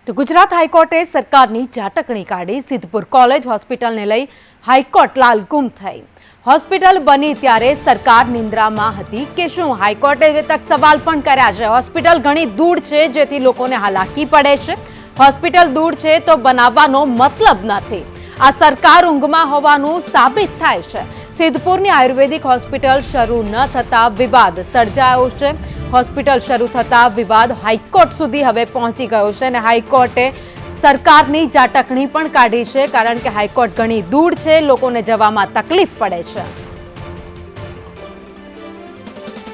તો ગુજરાત હાઈકોર્ટે સરકારની ઝાટકણી કાઢી સિદ્ધપુર કોલેજ હોસ્પિટલને લઈ હાઈકોર્ટ લાલઘુમ થઈ। હોસ્પિટલ બની ત્યારે સરકાર નિંદ્રામાં હતી કે શું? હાઈકોર્ટે તક સવાલ પણ કર્યા છે। હોસ્પિટલ ઘણી દૂર છે જેથી લોકોને હાલાકી પડે છે। હોસ્પિટલ દૂર છે તો બનાવવાનો મતલબ નથી। આ સરકાર ઊંઘમાં હોવાનું સાબિત થાય છે। સિદ્ધપુરની આયુર્વેદિક હોસ્પિટલ શરૂ ન થતા વિવાદ સર્જાયો છે। હોસ્પિટલ શરૂ થતા વિવાદ હાઈકોર્ટ સુધી હવે પહોંચી ગયો છે અને હાઈકોર્ટે સરકારની ઝાટકણી પણ કાઢી છે, કારણ કે હાઈકોર્ટ ઘણી દૂર છે, લોકોને જવામાં તકલીફ પડે છે।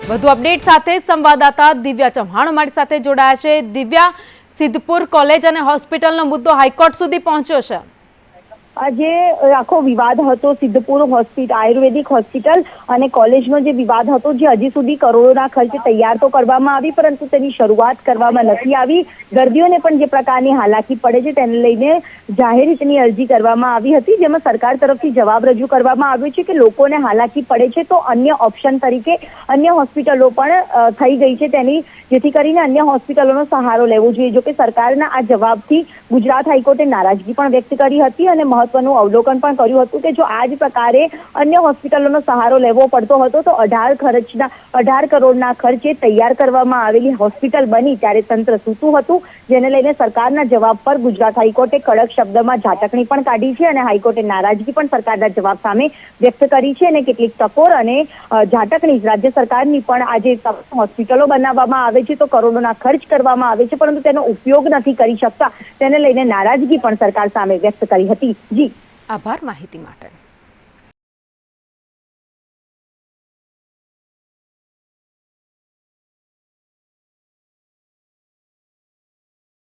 વધુ અપડેટ સાથે સંવાદદાતા દિવ્યા ચૌહાણ અમારી સાથે જોડાયા છે। દિવ્યા, સિદ્ધપુર કોલેજ અને હોસ્પિટલનો મુદ્દો હાઈકોર્ટ સુધી પહોંચ્યો છે। જે આખો વિવાદ હતો સિદ્ધપુર હોસ્પિટલ આયુર્વેદિક હોસ્પિટલ અને કોલેજનો જે વિવાદ હતો, જે હજી સુધી કરોડોના ખર્ચે તૈયાર તો કરવામાં આવી પરંતુ તેની શરૂઆત કરવામાં નથી આવી। દર્દીઓને પણ જે પ્રકારની હાલાકી પડે છે તેને લઈને જાહેર હિતની અરજી કરવામાં આવી હતી, જેમાં સરકાર તરફથી જવાબ રજૂ કરવામાં આવ્યો છે કે લોકોને હાલાકી પડે છે તો અન્ય ઓપ્શન તરીકે અન્ય હોસ્પિટલો પણ થઈ ગઈ છે તેની, જેથી કરીને અન્ય હોસ્પિટલોનો સહારો લેવો જોઈએ। જો કે સરકારના આ જવાબથી ગુજરાત હાઈકોર્ટે નારાજગી પણ વ્યક્ત કરી હતી અને મહત્વનું અવલોકન પણ કર્યું હતું કે જો આ જ પ્રકારે અન્ય હોસ્પિટલોનો સહારો લેવો પડતો હતો તો 18 કરોડના ખર્ચે તૈયાર કરવામાં આવેલી હોસ્પિટલ બની ત્યારે તંત્ર સૂતું હતું, જેને લઈને સરકારના જવાબ પર ગુજરાત હાઈકોર્ટે કડક શબ્દમાં ઝાટકણી પણ કાઢી છે અને હાઈકોર્ટે નારાજગી પણ સરકારના જવાબ સામે વ્યક્ત કરી છે અને કેટલીક ટકોર અને ઝાટકણી રાજ્ય સરકારની પણ આજે હોસ્પિટલો બનાવવામાં આવે છે તો કરોડોના ખર્ચ કરવામાં આવે છે પરંતુ તેનો ઉપયોગ નથી કરી શકતા, તેને લઈને નારાજગી પણ સરકાર સામે વ્યક્ત કરી હતી। જી, આભાર માહિતી માટે।